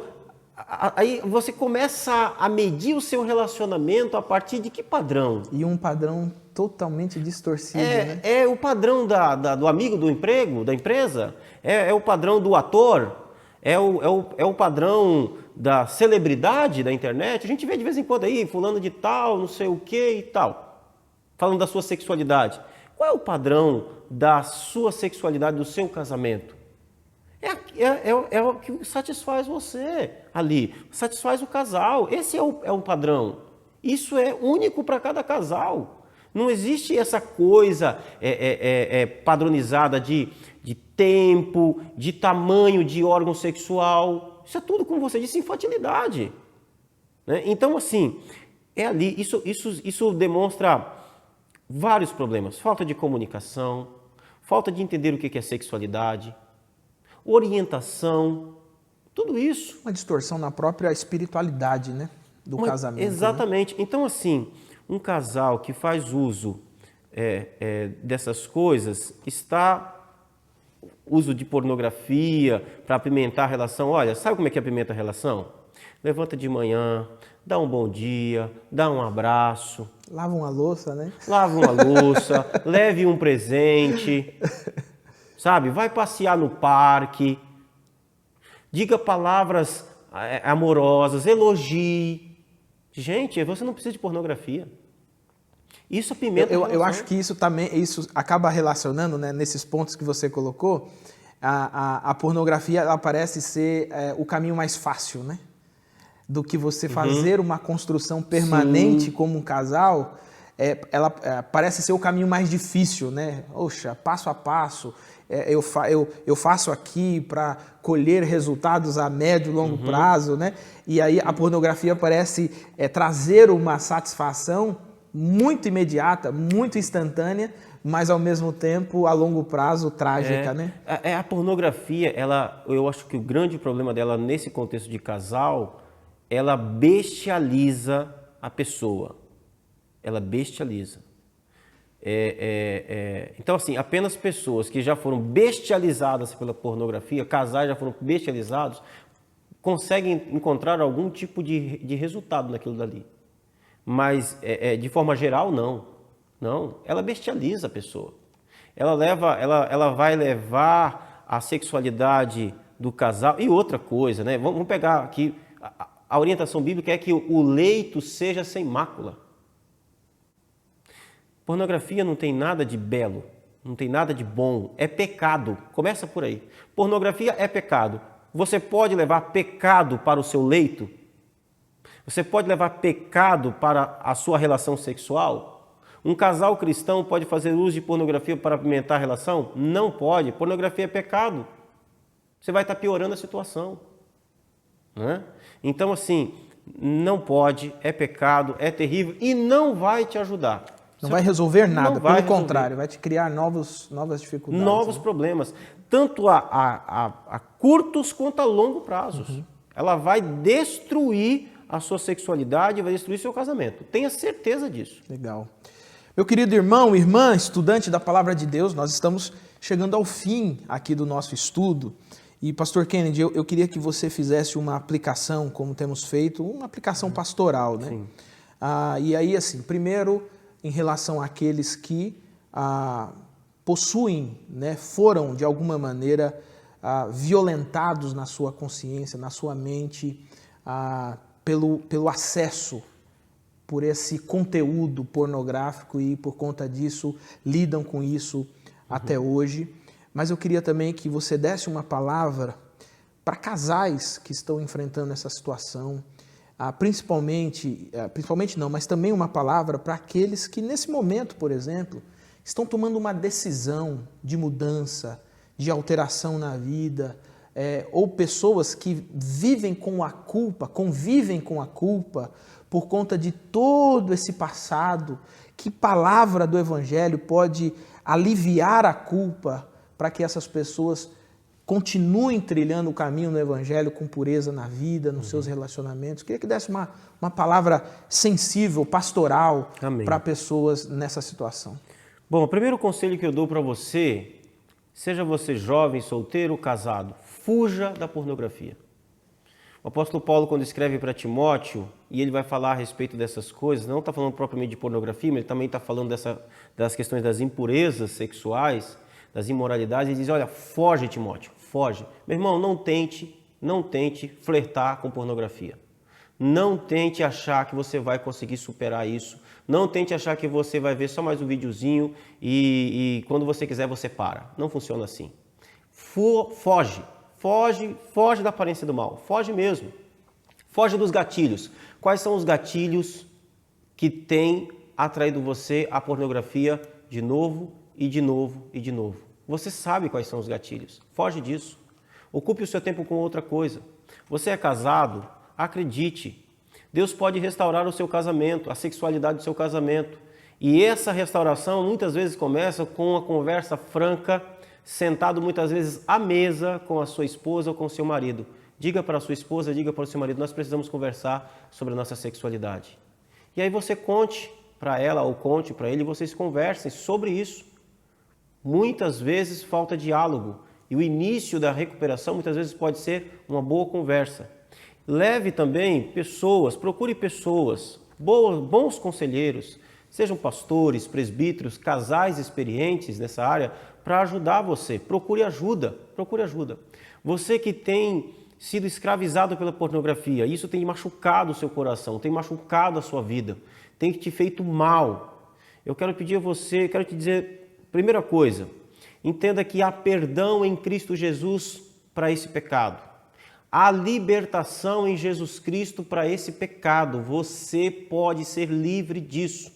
aí você começa a medir o seu relacionamento a partir de que padrão? E um padrão totalmente distorcido, né? É o padrão do amigo do emprego, da empresa? É o padrão do ator? É o padrão da celebridade da internet? A gente vê de vez em quando aí, fulano de tal, não sei o que e tal. Falando da sua sexualidade. Qual é o padrão da sua sexualidade, do seu casamento? É o que satisfaz você ali, satisfaz o casal. Esse é um padrão. Isso é único para cada casal. Não existe essa coisa padronizada de tempo, de tamanho de órgão sexual. Isso é tudo, como você disse, infantilidade. Né? Então, assim, ali. Isso demonstra vários problemas. Falta de comunicação, falta de entender o que é sexualidade, orientação, tudo isso. Uma distorção na própria espiritualidade, né, do casamento. Exatamente. Né? Então, assim, um casal que faz uso dessas coisas uso de pornografia para apimentar a relação. Olha, sabe como é que apimenta a relação? Levanta de manhã, dá um bom dia, dá um abraço. Lava uma louça, né? Lava uma louça, leve um presente, sabe? Vai passear no parque, diga palavras amorosas, elogie. Gente, você não precisa de pornografia. Isso apimenta. Eu acho que isso acaba relacionando, né, nesses pontos que você colocou, a pornografia ela parece ser o caminho mais fácil, né? Do que você fazer uma construção permanente como um casal, ela parece ser o caminho mais difícil, né? Poxa, passo a passo, eu faço aqui para colher resultados a médio e longo prazo, né? E aí a pornografia parece trazer uma satisfação muito imediata, muito instantânea, mas ao mesmo tempo a longo prazo trágica, né? A pornografia, eu acho que o grande problema dela nesse contexto de casal, ela bestializa a pessoa. Ela bestializa. Então, assim, apenas pessoas que já foram bestializadas pela pornografia, casais já foram bestializados, conseguem encontrar algum tipo de resultado naquilo dali. Mas, de forma geral, não. Não, ela bestializa a pessoa. Ela vai levar a sexualidade do casal. E outra coisa, né? Vamos pegar aqui, a orientação bíblica é que o leito seja sem mácula. Pornografia não tem nada de belo, Não tem nada de bom. É pecado. Começa por aí. Pornografia é pecado. Você pode levar pecado para o seu leito? Você pode levar pecado para a sua relação sexual? Um casal cristão pode fazer uso de pornografia para apimentar a relação? Não pode. Pornografia é pecado. Você vai estar piorando a situação. Né? Então, assim, não pode, é pecado, é terrível e não vai te ajudar. Não vai resolver nada, pelo resolver. contrário, vai te criar novas dificuldades. Novos problemas, tanto a curtos quanto a longo prazos. Ela vai destruir a sua sexualidade, vai destruir seu casamento. Tenha certeza disso. Legal. Meu querido irmão, irmã, estudante da Palavra de Deus, nós estamos chegando ao fim aqui do nosso estudo. E, pastor Kennedy, eu queria que você fizesse uma aplicação, como temos feito, uma aplicação pastoral, né? Sim. E aí, assim, primeiro, em relação àqueles que possuem, né, foram, de alguma maneira, violentados na sua consciência, na sua mente, pelo acesso por esse conteúdo pornográfico e, por conta disso, lidam com isso até hoje. Mas eu queria também que você desse uma palavra para casais que estão enfrentando essa situação, principalmente não, mas também uma palavra para aqueles que nesse momento, por exemplo, estão tomando uma decisão de mudança, de alteração na vida, ou pessoas que convivem com a culpa por conta de todo esse passado. Que palavra do Evangelho pode aliviar a culpa para que essas pessoas continuem trilhando o caminho no Evangelho com pureza na vida, nos seus relacionamentos? Queria que desse uma palavra sensível, pastoral, para pessoas nessa situação. Bom, o primeiro conselho que eu dou para você, seja você jovem, solteiro ou casado, fuja da pornografia. O apóstolo Paulo, quando escreve para Timóteo, e ele vai falar a respeito dessas coisas, não está falando propriamente de pornografia, mas ele também está falando das questões das impurezas sexuais, das imoralidades, ele diz, olha, foge, Timóteo, foge. Meu irmão, não tente flertar com pornografia. Não tente achar que você vai conseguir superar isso. Não tente achar que você vai ver só mais um videozinho e quando você quiser você para. Não funciona assim. Foge da aparência do mal. Foge mesmo. Foge dos gatilhos. Quais são os gatilhos que têm atraído você à pornografia de novo e de novo e de novo? Você sabe quais são os gatilhos. Foge disso. Ocupe o seu tempo com outra coisa. Você é casado? Acredite. Deus pode restaurar o seu casamento, a sexualidade do seu casamento. E essa restauração muitas vezes começa com uma conversa franca, sentado muitas vezes à mesa com a sua esposa ou com o seu marido. Diga para a sua esposa, diga para o seu marido, nós precisamos conversar sobre a nossa sexualidade. E aí você conte para ela ou conte para ele, vocês conversem sobre isso. Muitas vezes falta diálogo e o início da recuperação muitas vezes pode ser uma boa conversa. Leve também procure pessoas, bons conselheiros, sejam pastores, presbíteros, casais experientes nessa área para ajudar você. Procure ajuda. Você que tem sido escravizado pela pornografia, isso tem machucado o seu coração, tem machucado a sua vida, tem te feito mal. Eu quero pedir a você, quero te dizer, primeira coisa, entenda que há perdão em Cristo Jesus para esse pecado. Há libertação em Jesus Cristo para esse pecado. Você pode ser livre disso.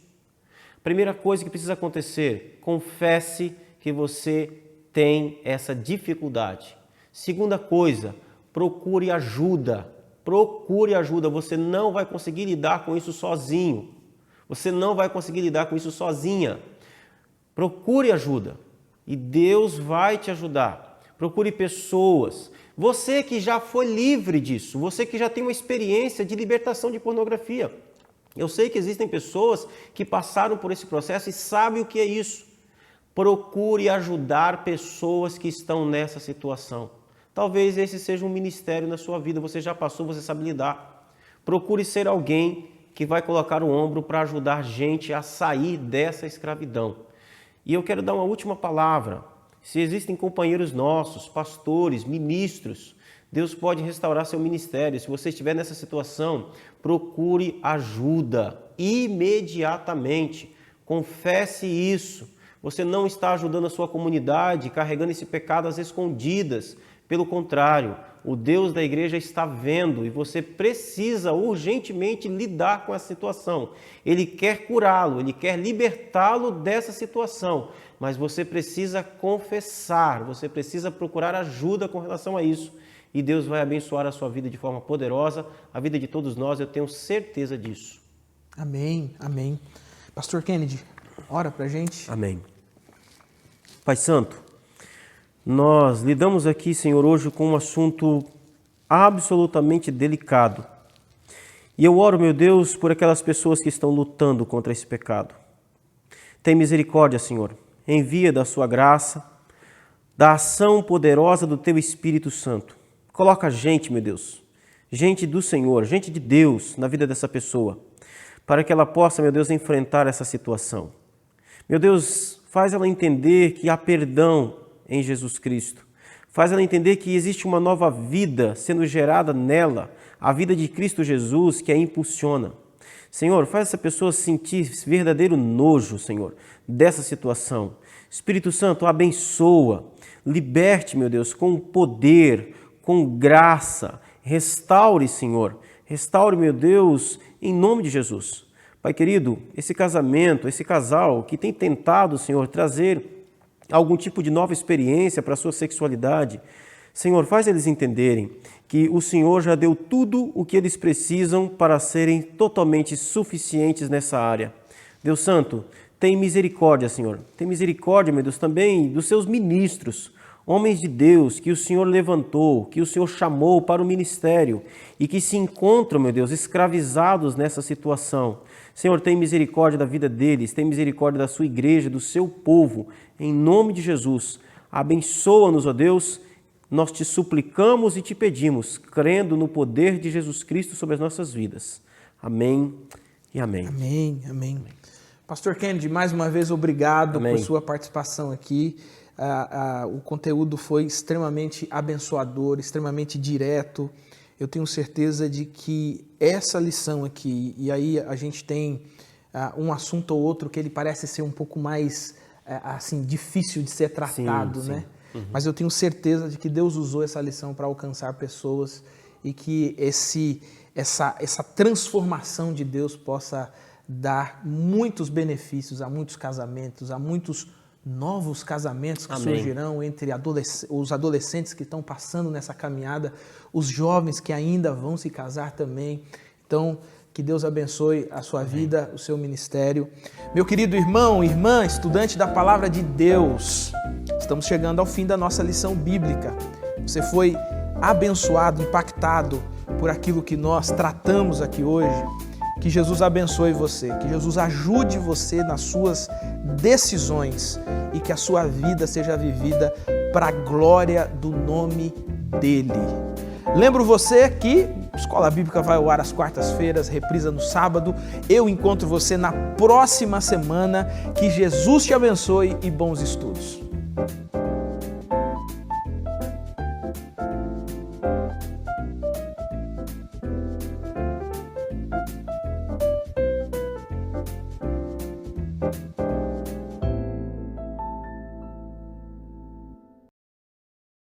Primeira coisa que precisa acontecer, confesse que você tem essa dificuldade. Segunda coisa, procure ajuda. Procure ajuda. Você não vai conseguir lidar com isso sozinho. Você não vai conseguir lidar com isso sozinha. Procure ajuda e Deus vai te ajudar. Procure pessoas. Você que já foi livre disso, você que já tem uma experiência de libertação de pornografia. Eu sei que existem pessoas que passaram por esse processo e sabem o que é isso. Procure ajudar pessoas que estão nessa situação. Talvez esse seja um ministério na sua vida, você já passou, você sabe lidar. Procure ser alguém que vai colocar o ombro para ajudar gente a sair dessa escravidão. E eu quero dar uma última palavra. Se existem companheiros nossos, pastores, ministros, Deus pode restaurar seu ministério. Se você estiver nessa situação, procure ajuda imediatamente. Confesse isso. Você não está ajudando a sua comunidade, carregando esse pecado às escondidas. Pelo contrário, o Deus da igreja está vendo e você precisa urgentemente lidar com essa situação. Ele quer curá-lo, ele quer libertá-lo dessa situação, mas você precisa confessar, você precisa procurar ajuda com relação a isso. E Deus vai abençoar a sua vida de forma poderosa, a vida de todos nós, eu tenho certeza disso. Amém, amém. Pastor Kennedy, ora pra gente. Amém. Pai Santo, nós lidamos aqui, Senhor, hoje com um assunto absolutamente delicado. E eu oro, meu Deus, por aquelas pessoas que estão lutando contra esse pecado. Tem misericórdia, Senhor. Envia da sua graça, da ação poderosa do Teu Espírito Santo. Coloca gente, meu Deus, gente do Senhor, gente de Deus na vida dessa pessoa, para que ela possa, meu Deus, enfrentar essa situação. Meu Deus, faz ela entender que há perdão em Jesus Cristo. Faz ela entender que existe uma nova vida sendo gerada nela, a vida de Cristo Jesus que a impulsiona. Senhor, faz essa pessoa sentir verdadeiro nojo, Senhor, dessa situação. Espírito Santo, abençoa, liberte, meu Deus, com poder, com graça. Restaure, Senhor. Restaure, meu Deus, em nome de Jesus. Pai querido, esse casamento, esse casal que tem tentado, Senhor, trazer algum tipo de nova experiência para a sua sexualidade, Senhor, faz eles entenderem que o Senhor já deu tudo o que eles precisam para serem totalmente suficientes nessa área. Deus Santo, tem misericórdia, Senhor. Tem misericórdia, meu Deus, também dos seus ministros, homens de Deus que o Senhor levantou, que o Senhor chamou para o ministério e que se encontram, meu Deus, escravizados nessa situação. Senhor, tem misericórdia da vida deles, tem misericórdia da sua igreja, do seu povo, em nome de Jesus. Abençoa-nos, ó Deus, nós te suplicamos e te pedimos, crendo no poder de Jesus Cristo sobre as nossas vidas. Amém e amém. Amém, amém. Pastor Kennedy, mais uma vez, obrigado Amém. por sua participação aqui. O conteúdo foi extremamente abençoador, extremamente direto. Eu tenho certeza de que essa lição aqui, e aí a gente tem um assunto ou outro que ele parece ser um pouco mais assim, difícil de ser tratado, sim, né? Sim. Uhum. Mas eu tenho certeza de que Deus usou essa lição para alcançar pessoas e que essa transformação de Deus possa dar muitos benefícios a muitos casamentos, a muitos novos casamentos que Amém. surgirão entre os adolescentes que estão passando nessa caminhada, os jovens que ainda vão se casar também. Então, que Deus abençoe a sua vida, o seu ministério. Meu querido irmão, irmã, estudante da Palavra de Deus, estamos chegando ao fim da nossa lição bíblica. Você foi abençoado, impactado por aquilo que nós tratamos aqui hoje. Que Jesus abençoe você, que Jesus ajude você nas suas decisões e que a sua vida seja vivida para a glória do nome dEle. Lembro você que a Escola Bíblica vai ao ar às quartas-feiras, reprisa no sábado. Eu encontro você na próxima semana. Que Jesus te abençoe e bons estudos.